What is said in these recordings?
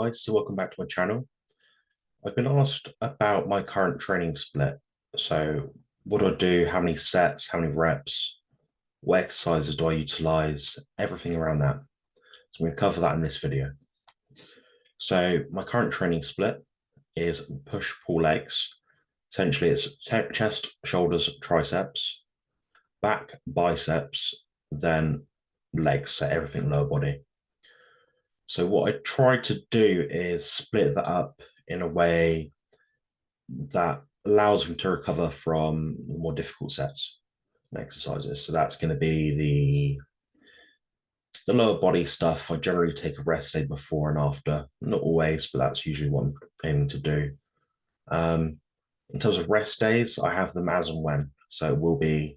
guys, so welcome back to my channel. I've been asked about my current training split. So what do I do, how many sets, how many reps, what exercises do I utilize, everything around that. So I'm going to cover that in this video. So my current training split is push-pull legs. Essentially it's chest, shoulders, triceps, back, biceps, then legs, so everything lower body. So what I try to do is split that up in a way that allows them to recover from more difficult sets and exercises. So that's going to be the lower body stuff. I generally take a rest day before and after. Not always, but that's usually what I'm aiming to do. In terms of rest days, I have them as and when. So it will be,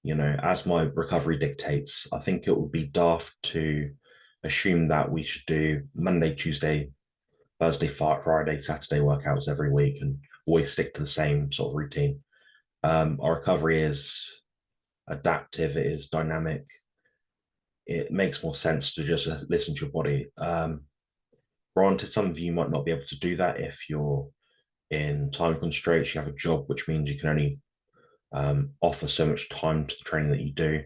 as my recovery dictates. I think it would be daft to assume that we should do Monday, Tuesday, Thursday, Friday, Saturday workouts every week and always stick to the same sort of routine. Our recovery is adaptive, it is dynamic. It makes more sense to just listen to your body. Granted, some of you might not be able to do that if you're in time constraints, you have a job, which means you can only offer so much time to the training that you do.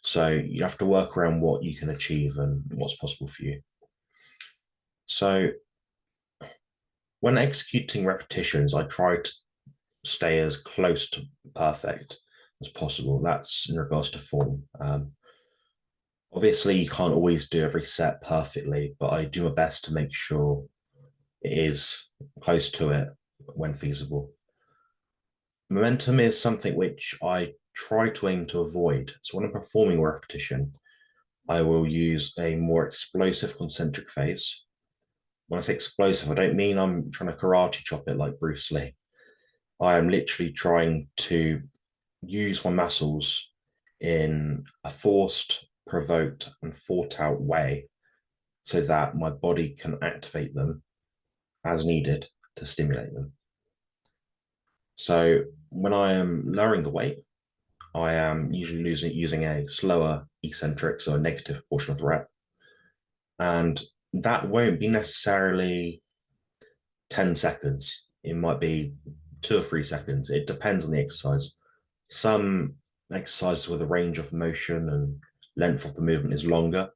So you have to work around what you can achieve and what's possible for you. So when executing repetitions, I try to stay as close to perfect as possible. That's in regards to form. Obviously, you can't always do every set perfectly, but I do my best to make sure it is close to it when feasible. Momentum is something which I try to aim to avoid. So when I'm performing a repetition, I will use a more explosive concentric phase. When I say explosive, I don't mean I'm trying to karate chop it like Bruce Lee. I am literally trying to use my muscles in a forced, provoked, and thought out way so that my body can activate them as needed to stimulate them. So when I am lowering the weight, I am usually using a slower eccentric, so a negative portion of the rep. And that won't be necessarily 10 seconds. It might be 2 or 3 seconds. It depends on the exercise. Some exercises with a range of motion and length of the movement is longer.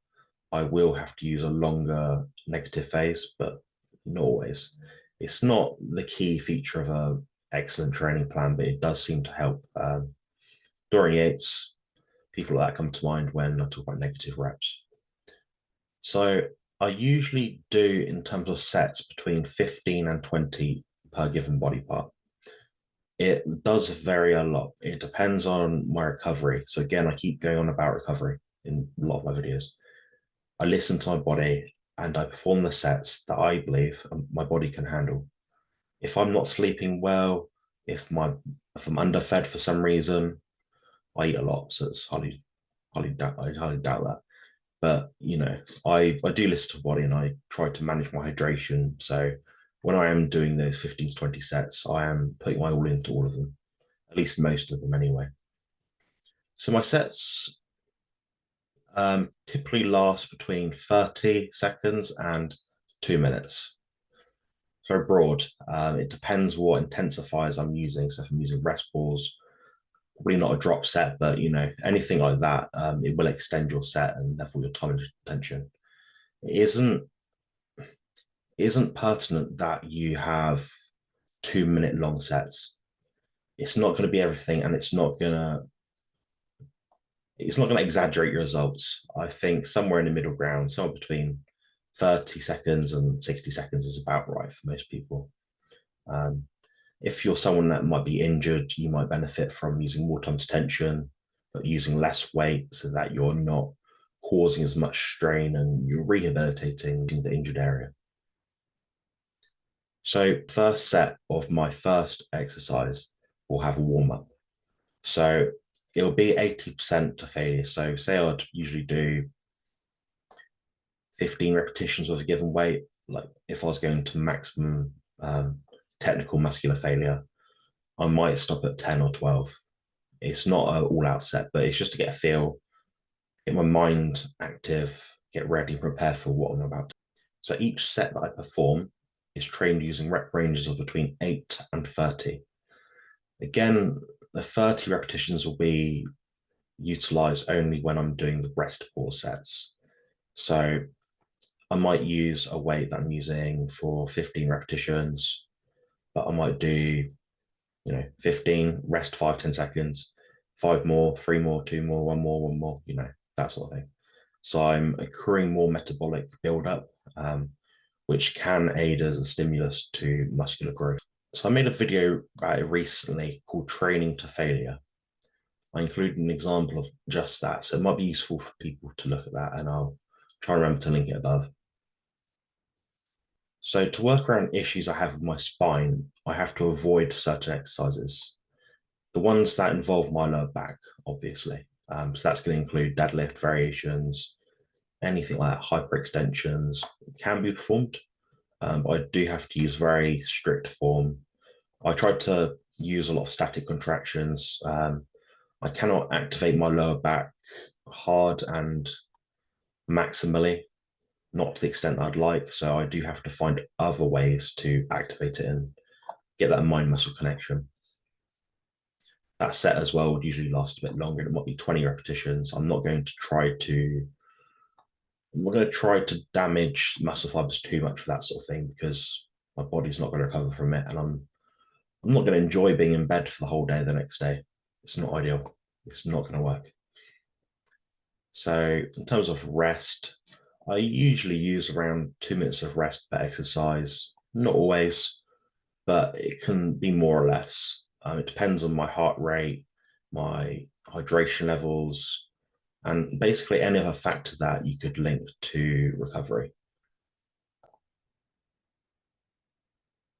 I will have to use a longer negative phase, but not always. It's not the key feature of an excellent training plan, but it does seem to help. Dorian Yates, people like that come to mind when I talk about negative reps. So I usually do in terms of sets between 15 and 20 per given body part. It does vary a lot. It depends on my recovery. So again, I keep going on about recovery in a lot of my videos. I listen to my body and I perform the sets that I believe my body can handle. If I'm not sleeping well, if I'm underfed for some reason, I eat a lot, so it's I highly doubt that. But I do listen to the body and I try to manage my hydration. So when I am doing those 15 to 20 sets, I am putting my all into all of them, at least most of them anyway. So my sets typically last between 30 seconds and 2 minutes. So broad. It depends what intensifiers I'm using. So if I'm using rest pause, probably not a drop set, but anything like that, it will extend your set and therefore your time and attention. It isn't pertinent that you have 2 minute long sets. It's not going to be everything, and it's not going to exaggerate your results. I think somewhere in the middle ground, somewhere between 30 seconds and 60 seconds is about right for most people. If you're someone that might be injured, you might benefit from using more time to tension, but using less weight so that you're not causing as much strain and you're rehabilitating the injured area. So first set of my first exercise will have a warm-up. So it'll be 80% to failure. So say I'd usually do 15 repetitions with a given weight. Like if I was going to maximum technical muscular failure, I might stop at 10 or 12. It's not an all-out set, but it's just to get a feel, get my mind active, get ready, prepare for what I'm about to. So each set that I perform is trained using rep ranges of between 8 and 30. Again, the 30 repetitions will be utilized only when I'm doing the rest pause sets. So I might use a weight that I'm using for 15 repetitions, but I might do, 15, rest 5, 10 seconds, five more, three more, two more, one more, that sort of thing. So I'm accruing more metabolic buildup, which can aid as a stimulus to muscular growth. So I made a video about it recently called Training to Failure. I included an example of just that. So it might be useful for people to look at that, and I'll try and remember to link it above. So to work around issues I have with my spine, I have to avoid certain exercises. The ones that involve my lower back, obviously. So that's going to include deadlift variations, anything like hyperextensions can be performed, but I do have to use very strict form. I tried to use a lot of static contractions. I cannot activate my lower back hard and maximally, not to the extent that I'd like. So I do have to find other ways to activate it and get that mind muscle connection. That set as well would usually last a bit longer. It might be 20 repetitions. I'm not going to try to damage muscle fibers too much for that sort of thing because my body's not going to recover from it, and I'm not going to enjoy being in bed for the whole day the next day. It's not ideal. It's not going to work. So in terms of rest, I usually use around 2 minutes of rest per exercise. Not always, but it can be more or less. It depends on my heart rate, my hydration levels, and basically any other factor that you could link to recovery.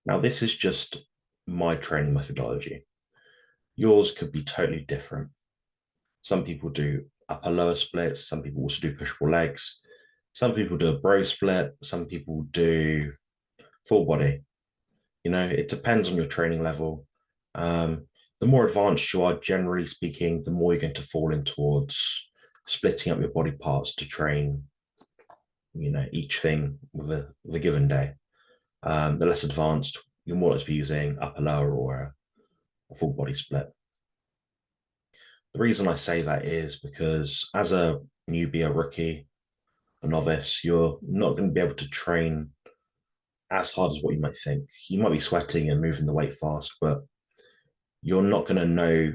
Now, this is just my training methodology. Yours could be totally different. Some people do upper lower splits, some people also do push pull legs, some people do a bro split, some people do full body. It depends on your training level. Um, the more advanced you are, generally speaking, the more you're going to fall in towards splitting up your body parts to train, each thing with a given day. The less advanced, you're more likely to be using upper lower or a full body split. The reason I say that is because as a newbie, a rookie, a novice, you're not going to be able to train as hard as what you might think. You might be sweating and moving the weight fast, but you're not going to know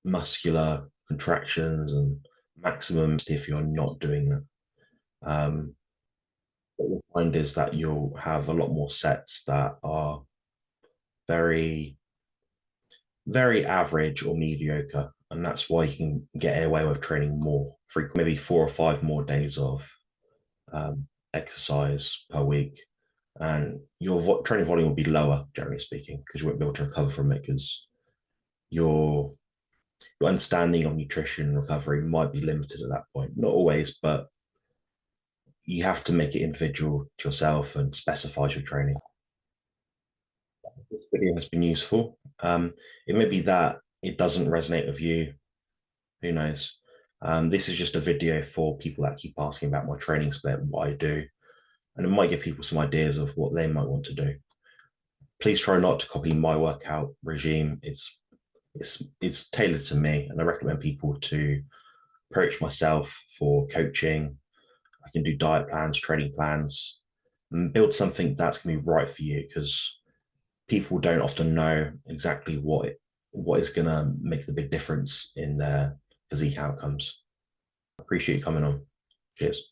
muscular contractions and maximum if you're not doing that. What you'll find is that you'll have a lot more sets that are very, very average or mediocre. And that's why you can get away with training more frequent, maybe 4 or 5 more days of exercise per week. And your training volume will be lower, generally speaking, because you won't be able to recover from it because your your understanding of nutrition and recovery might be limited at that point. Not always, but you have to make it individual to yourself and specify your training. This video has been useful. It may be that it doesn't resonate with you. Who knows? This is just a video for people that keep asking about my training split, what I do, and it might give people some ideas of what they might want to do. Please try not to copy my workout regime. It's tailored to me, and I recommend people to approach myself for coaching. I can do diet plans, training plans, and build something that's going to be right for you because people don't often know exactly what is going to make the big difference in their physique outcomes. I appreciate you coming on. Cheers.